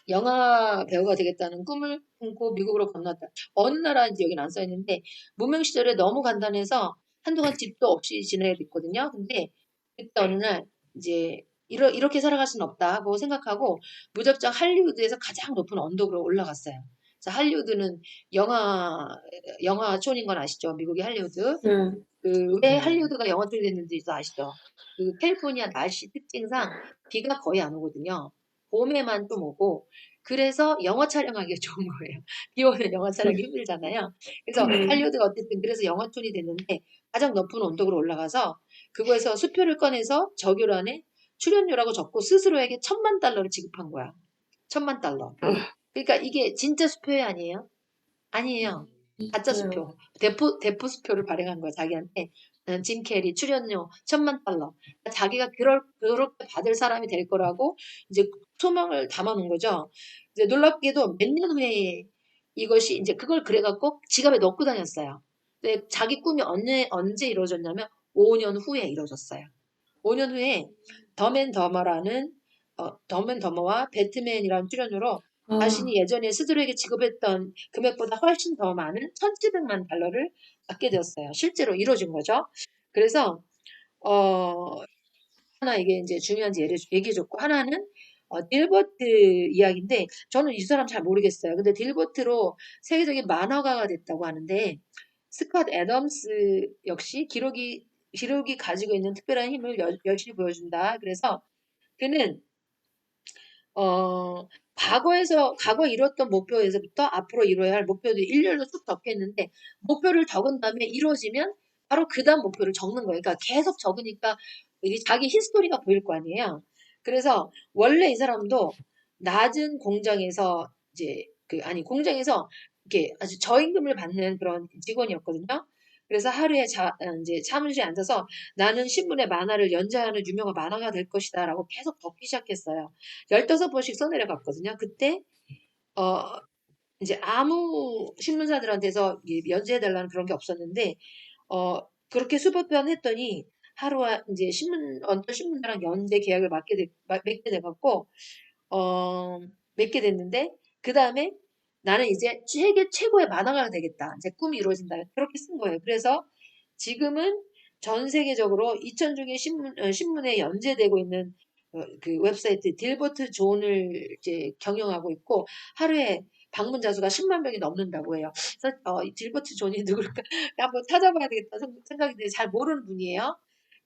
영화 배우가 되겠다는 꿈을 품고 미국으로 건넜다. 어느 나라인지 여긴 안 써있는데 무명 시절에 너무 간단해서 한동안 집도 없이 지내야 됐거든요. 근데 그때 어느 날 이제 이렇게 살아갈 수는 없다 하고 생각하고 무작정 할리우드에서 가장 높은 언덕으로 올라갔어요. 그래서 할리우드는 영화촌인 건 아시죠? 미국의 할리우드. 네. 왜 네. 할리우드가 영화촌이 됐는지도 아시죠? 캘리포니아 날씨 특징상 비가 거의 안 오거든요. 봄에만 좀 오고 그래서 영화 촬영하기가 좋은 거예요. 비 오면 영화 촬영이 힘들잖아요. 그래서 네. 할리우드가 어쨌든 그래서 영화촌이 됐는데 가장 높은 언덕으로 올라가서 그거에서 수표를 꺼내서 저교란에 출연료라고 적고 스스로에게 $10,000를 지급한 거야. $10,000. 아, 그러니까 이게 진짜 수표회 아니에요? 아니에요. 가짜 있어요. 수표. 대포 수표를 발행한 거야, 자기한테. 짐 캐리 출연료 $10,000. 자기가 그렇게 받을 사람이 될 거라고 이제 소망을 담아놓은 거죠. 이제 놀랍게도 몇 년 후에 이것이 이제 그걸 그래갖고 지갑에 넣고 다녔어요. 근데 자기 꿈이 언제 이루어졌냐면 5년 후에 이루어졌어요. 5년 후에 더맨더머와 배트맨이라는 출연료로 아, 자신이 예전에 스스로에게 지급했던 금액보다 훨씬 더 많은 $1,700만 받게 되었어요. 실제로 이루어진 거죠. 그래서 어, 하나 이게 이제 중요한지 얘기해줬고 하나는 딜버트 이야기인데 저는 이 사람 잘 모르겠어요. 근데 딜버트로 세계적인 만화가가 됐다고 하는데 스캇 애덤스 역시 기록이 가지고 있는 특별한 힘을 열심히 보여준다. 그래서 그는 과거에 이뤘던 목표에서부터 앞으로 이뤄야 할 목표도 일렬로 쭉 적겠는데, 목표를 적은 다음에 이루어지면 바로 그 다음 목표를 적는 거예요. 그러니까 계속 적으니까 이게 자기 히스토리가 보일 거 아니에요. 그래서 원래 이 사람도 낮은 공장에서 공장에서 이렇게 아주 저임금을 받는 그런 직원이었거든요. 그래서 하루에 이제 사무실에 앉아서 나는 신문에 만화를 연재하는 유명한 만화가 될 것이다 라고 계속 적기 시작했어요. 15번씩 써내려갔거든요. 그때 어 이제 아무 신문사들한테서 연재해달라는 그런 게 없었는데, 그렇게 수법변 했더니 이제 어떤 신문사랑 연재 계약을 맺게 돼갖고, 어, 맺게 됐는데, 그 다음에 나는 이제 세계 최고의 만화가가 되겠다. 이제 꿈이 이루어진다. 그렇게 쓴 거예요. 그래서 지금은 전 세계적으로 2천 중의 신문에 연재되고 있는 그 웹사이트 딜버트 존을 이제 경영하고 있고, 하루에 방문자 수가 10만 명이 넘는다고 해요. 그래서 이 딜버트 존이 누굴까 한번 찾아봐야 되겠다 생각이 드는데 잘 모르는 분이에요.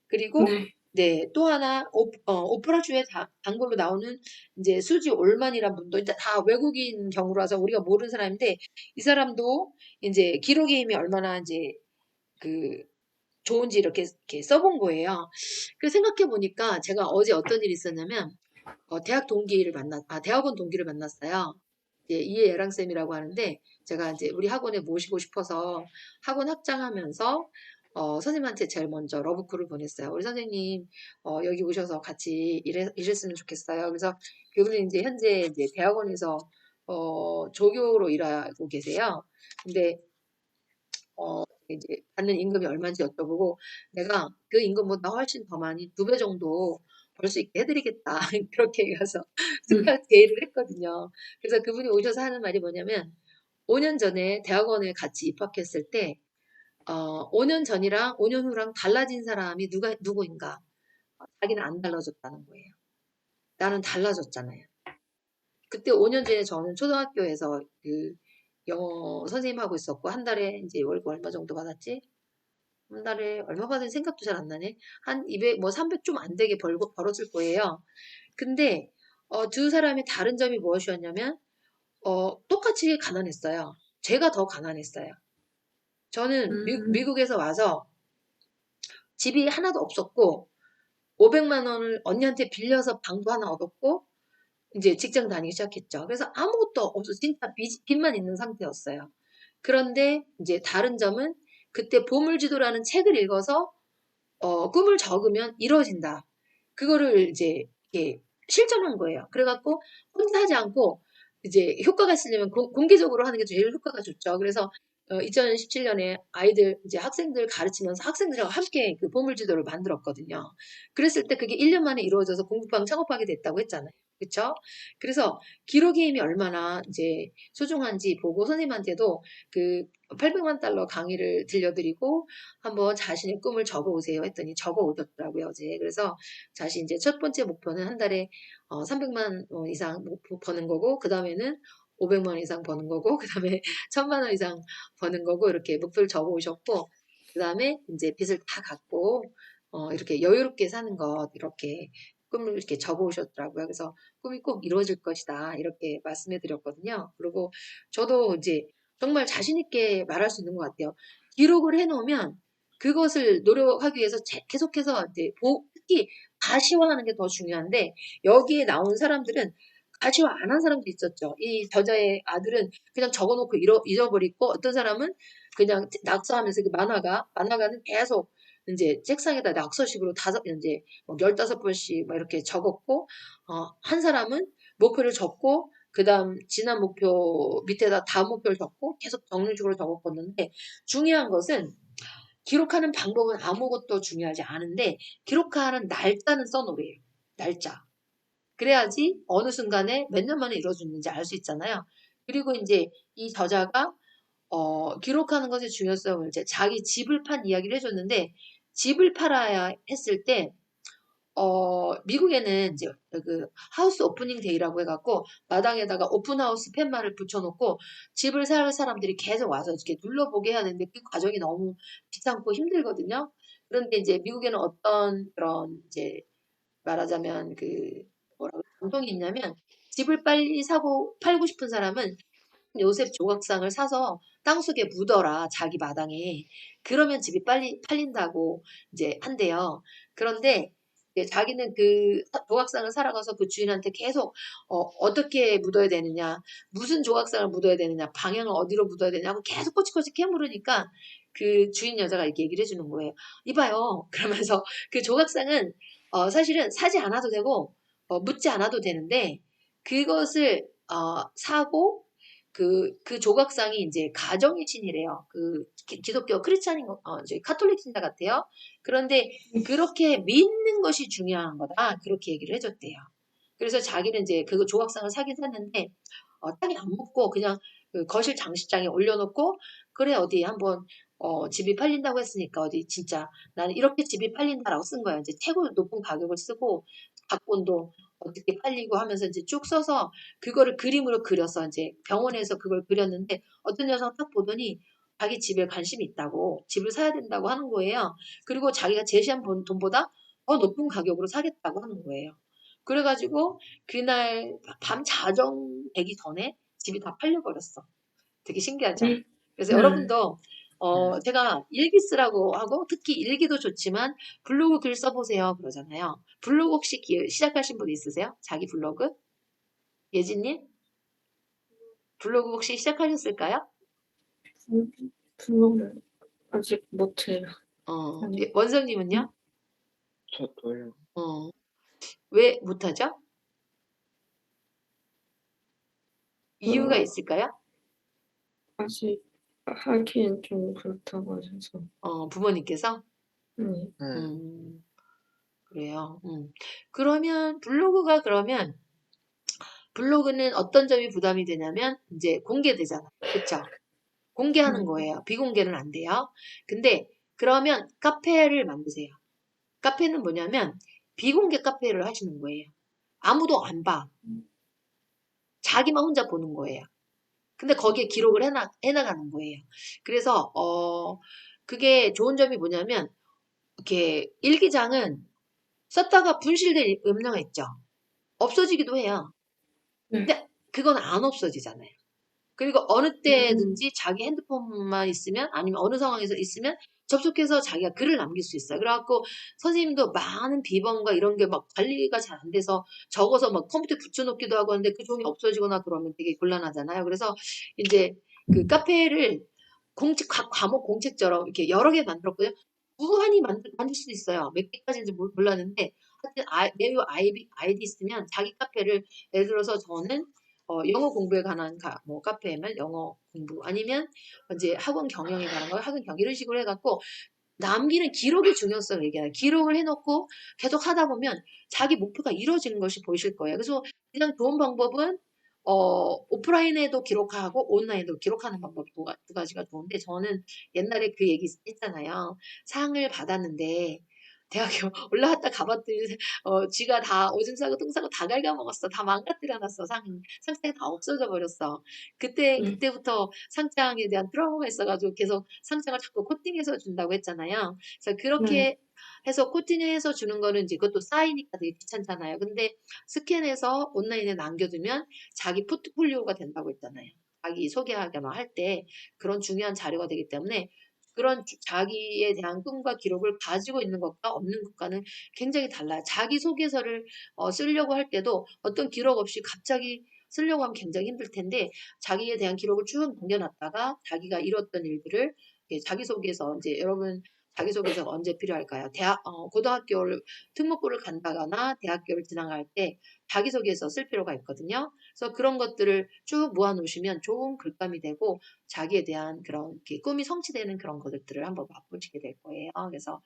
그리고 네. 네, 또 하나 오프라 주의 단골로 나오는 이제 수지 올만이란 분도 이제 다 외국인 경우라서 우리가 모르는 사람인데 이 사람도 이제 기록의 힘이 얼마나 이제 그 좋은지 이렇게 써본 거예요. 그 생각해 보니까 제가 어제 어떤 일이 있었냐면 대학원 동기를 만났어요. 예, 이해예랑 쌤이라고 하는데 제가 이제 우리 학원에 모시고 싶어서 학원 합장하면서 선생님한테 제일 먼저 러브콜을 보냈어요. 우리 선생님 여기 오셔서 같이 일했으면 좋겠어요. 그래서 그분이 이제 현재 이제 대학원에서 조교로 일하고 계세요. 근데 이제 받는 임금이 얼마인지 여쭤보고 내가 그 임금보다 훨씬 더 많이 2배 정도 벌 수 있게 해드리겠다. 그렇게 가서 음, 특별 제의를 했거든요. 그래서 그분이 오셔서 하는 말이 뭐냐면 5년 전에 대학원에 같이 입학했을 때 5년 전이랑 5년 후랑 달라진 사람이 누구인가? 자기는 안 달라졌다는 거예요. 나는 달라졌잖아요. 그때 5년 전에 저는 초등학교에서 그 영어 선생님 하고 있었고 한 달에 이제 월급 얼마 정도 받았지? 한 달에 얼마 받은 생각도 잘 안 나네. 한 200, 뭐 300 좀 안 되게 벌었을 거예요. 근데 두 사람의 다른 점이 무엇이었냐면 똑같이 가난했어요. 제가 더 가난했어요. 저는 음, 미국에서 와서 집이 하나도 없었고 500만 원을 언니한테 빌려서 방도 하나 얻었고 이제 직장 다니기 시작했죠. 그래서 아무것도 없어 진짜 빚만 있는 상태였어요. 그런데 이제 다른 점은 그때 보물지도라는 책을 읽어서 꿈을 적으면 이루어진다. 그거를 이제 이렇게 실천한 거예요. 그래갖고 혼자 하지 않고 이제 효과가 있으려면 공개적으로 하는 게 제일 효과가 좋죠. 그래서 2017년에 아이들 이제 학생들 가르치면서 학생들하고 함께 그 보물지도를 만들었거든요. 그랬을 때 그게 1년 만에 이루어져서 공부방 창업하게 됐다고 했잖아요. 그쵸? 그래서 기록의 힘이 얼마나 이제 소중한지 보고 선생님한테도 그 800만 달러 강의를 들려드리고 한번 자신의 꿈을 적어오세요 했더니 적어오셨더라고요, 어제. 그래서 자신 이제 첫 번째 목표는 한 달에 300만 원 이상 버는 거고, 그 다음에는 500만 원 이상 버는 거고, 그 다음에 1000만 원 이상 버는 거고, 이렇게 목표를 적어오셨고, 그 다음에 이제 빚을 다 갚고, 이렇게 여유롭게 사는 것, 이렇게 꿈을 이렇게 적어오셨더라고요. 그래서 꿈이 꼭 이루어질 것이다. 이렇게 말씀해 드렸거든요. 그리고 저도 이제 정말 자신있게 말할 수 있는 것 같아요. 기록을 해놓으면 그것을 노력하기 위해서 계속해서 이제 특히 가시화하는 게 더 중요한데 여기에 나온 사람들은 가시화 안 한 사람도 있었죠. 이 저자의 아들은 그냥 적어놓고 잊어버리고 어떤 사람은 그냥 낙서하면서 그 만화가는 계속 이제 책상에다 낙서식으로 이제 뭐 15번씩 막 이렇게 적었고, 한 사람은 목표를 적고, 그 다음 지난 목표 밑에다 다음 목표를 적고 계속 정리식으로 적었었는데 중요한 것은 기록하는 방법은 아무것도 중요하지 않은데 기록하는 날짜는 써놓으래요. 날짜. 그래야지 어느 순간에 몇 년 만에 이루어졌는지 알 수 있잖아요. 그리고 이제 이 저자가 기록하는 것의 중요성을 이제 자기 집을 판 이야기를 해줬는데 집을 팔아야 했을 때 미국에는 이제 그 하우스 오프닝 데이라고 해갖고 마당에다가 오픈하우스 팻말을 붙여놓고 집을 살 사람들이 계속 와서 이렇게 눌러보게 해야 되는데 그 과정이 너무 귀찮고 힘들거든요. 그런데 이제 미국에는 어떤 그런 이제 말하자면 그 뭐라고 전통이 있냐면 집을 빨리 사고 팔고 싶은 사람은 요셉 조각상을 사서 땅속에 묻어라 자기 마당에 그러면 집이 빨리 팔린다고 이제 한대요. 그런데 이제 자기는 그 조각상을 사러가서 그 주인한테 계속 어떻게 묻어야 되느냐 무슨 조각상을 묻어야 되느냐 방향을 어디로 묻어야 되냐고 계속 꼬치꼬치 캐물으니까 그 주인 여자가 이렇게 얘기를 해주는 거예요. 이봐요. 그러면서 그 조각상은 사실은 사지 않아도 되고 묻지 않아도 되는데 그것을 사고 그 조각상이 이제 가정의 신이래요. 그 기독교 크리스찬인 저희 카톨릭 신자 같아요. 그런데 그렇게 믿는 것이 중요한 거다. 그렇게 얘기를 해줬대요. 그래서 자기는 이제 그 조각상을 사긴 샀는데 땅에 안 묻고 그냥 그 거실 장식장에 올려놓고 그래 어디 한번 집이 팔린다고 했으니까 어디 진짜 나는 이렇게 집이 팔린다라고 쓴 거예요. 이제 최고 높은 가격을 쓰고 각본도 어떻게 팔리고 하면서 이제 쭉 써서 그거를 그림으로 그려서 이제 병원에서 그걸 그렸는데 어떤 여성 딱 보더니 자기 집에 관심이 있다고 집을 사야 된다고 하는 거예요. 그리고 자기가 제시한 돈보다 더 높은 가격으로 사겠다고 하는 거예요. 그래가지고 그날 밤 자정되기 전에 집이 다 팔려버렸어. 되게 신기하죠? 그래서 네. 여러분도 네. 제가 일기 쓰라고 하고 특히 일기도 좋지만 블로그 글 써보세요 그러잖아요. 블로그 혹시 시작하신 분 있으세요? 자기 블로그? 예진님? 블로그 혹시 시작하셨을까요? 블로그를 아직 못해요. 아니, 원성님은요? 저도요. 어, 왜 못하죠? 이유가 어, 있을까요? 아직 하기엔 좀 그렇다고 하셔서. 부모님께서? 네. 네. 음, 그래요. 그러면 블로그가 그러면 블로그는 어떤 점이 부담이 되냐면 이제 공개되잖아요. 그쵸? 공개하는 네. 거예요. 비공개는 안 돼요. 근데 그러면 카페를 만드세요. 카페는 뭐냐면 비공개 카페를 하시는 거예요. 아무도 안 봐. 자기만 혼자 보는 거예요. 근데 거기에 기록을 해나가는 거예요. 그래서 그게 좋은 점이 뭐냐면 이렇게 일기장은 썼다가 분실될 음료가 있죠. 없어지기도 해요. 네. 근데 그건 안 없어지잖아요. 그리고 어느 음, 때든지 자기 핸드폰만 있으면 아니면 어느 상황에서 있으면 접속해서 자기가 글을 남길 수 있어요. 그래갖고 선생님도 많은 비번과 이런 게 막 관리가 잘 안 돼서 적어서 막 컴퓨터에 붙여놓기도 하고 하는데 그 종이 없어지거나 그러면 되게 곤란하잖아요. 그래서 이제 그 카페를 각 과목 공책처럼 이렇게 여러 개 만들었거든요. 무한히 만들 수도 있어요. 몇 개까지인지 몰랐는데 하여튼 메일 아이디 있으면 자기 카페를 예를 들어서 저는 영어 공부에 관한 뭐 카페면 영어 공부 아니면 이제 학원 경영에 관한 거 학원 경영 이런 식으로 해갖고 남기는 기록의 중요성을 얘기하는 기록을 해놓고 계속 하다 보면 자기 목표가 이루어지는 것이 보이실 거예요. 그래서 그냥 좋은 방법은 오프라인에도 기록하고 온라인에도 기록하는 방법 두 가지가 좋은데 저는 옛날에 그 얘기 했잖아요. 상을 받았는데 대학교 올라왔다 가봤더니 쥐가 다 오줌 싸고 똥 싸고 다 갉아먹었어. 다 망가뜨려 놨어. 상장이 다 없어져 버렸어. 네. 그때부터 상장에 대한 트라우마가 있어가지고 계속 상장을 자꾸 코팅해서 준다고 했잖아요. 그래서 네. 그렇게 해서 코팅해서 주는 거는 이제 그것도 쌓이니까 되게 귀찮잖아요. 근데 스캔해서 온라인에 남겨두면 자기 포트폴리오가 된다고 했잖아요. 자기 소개하거나 할 때 그런 중요한 자료가 되기 때문에 그런 자기에 대한 꿈과 기록을 가지고 있는 것과 없는 것과는 굉장히 달라요. 자기소개서를 쓰려고 할 때도 어떤 기록 없이 갑자기 쓰려고 하면 굉장히 힘들 텐데 자기에 대한 기록을 쭉 남겨놨다가 자기가 이뤘던 일들을 자기소개서 이제 여러분 자기소개서가 언제 필요할까요? 고등학교를 특목고를 간다거나 대학교를 지나갈 때 자기소개서 쓸 필요가 있거든요. 그래서 그런 것들을 쭉 모아놓으시면 좋은 글감이 되고 자기에 대한 그런 이렇게 꿈이 성취되는 그런 것들을 한번 맛보시게 될 거예요. 그래서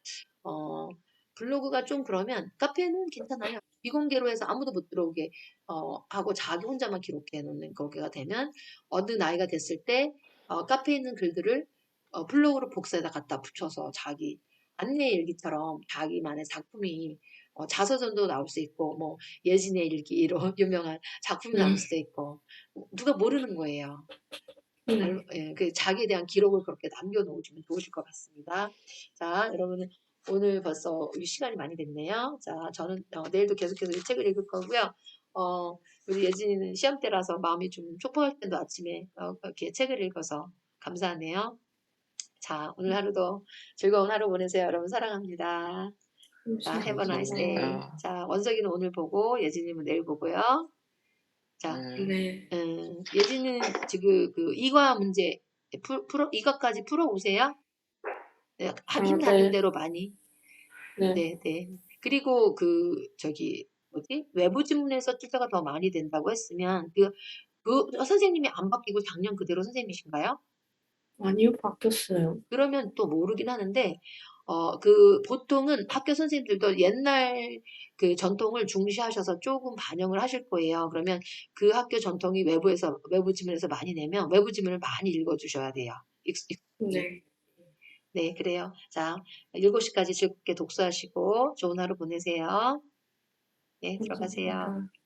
어, 블로그가 좀 그러면 카페는 괜찮아요. 비공개로 해서 아무도 못 들어오게 하고 자기 혼자만 기록해 놓는 거기가 되면 어느 나이가 됐을 때 카페에 있는 글들을 블로그로 복사해다 갖다 붙여서 자기 안내 일기처럼 자기만의 작품이 자서전도 나올 수 있고 뭐 예진의 일기로 유명한 작품이 나올 수도 있고 누가 모르는 거예요. 네. 그 자기에 대한 기록을 그렇게 남겨놓으시면 좋으실 것 같습니다. 자, 여러분 오늘 벌써 시간이 많이 됐네요. 자, 저는 내일도 계속해서 이 책을 읽을 거고요. 우리 예진이는 시험 때라서 마음이 좀 촉박할 때도 아침에 이렇게 책을 읽어서 감사하네요. 자, 오늘 하루도 즐거운 하루 보내세요. 여러분 사랑합니다. 자, have a nice day. 감사합니다. 감사합니다. 자, 원석이는 오늘 보고 예진님은 내일 보고요. 자, 네. 네. 예진은 지금 그 이과 문제 이과까지 풀어오세요. 네, 아, 힘 닿는 네. 대로 많이. 네. 네, 네. 그리고 그 저기 뭐지? 외부 지문에서 출제가 더 많이 된다고 했으면 그 그 선생님이 안 바뀌고 작년 그대로 선생님이신가요? 아니요, 바뀌었어요. 그러면 또 모르긴 하는데, 그 보통은 학교 선생님들도 옛날 그 전통을 중시하셔서 조금 반영을 하실 거예요. 그러면 그 학교 전통이 외부 지문에서 많이 내면 외부 지문을 많이 읽어주셔야 돼요. 익숙히. 네, 네, 그래요. 자, 7시까지 즐겁게 독서하시고 좋은 하루 보내세요. 네, 들어가세요. 감사합니다.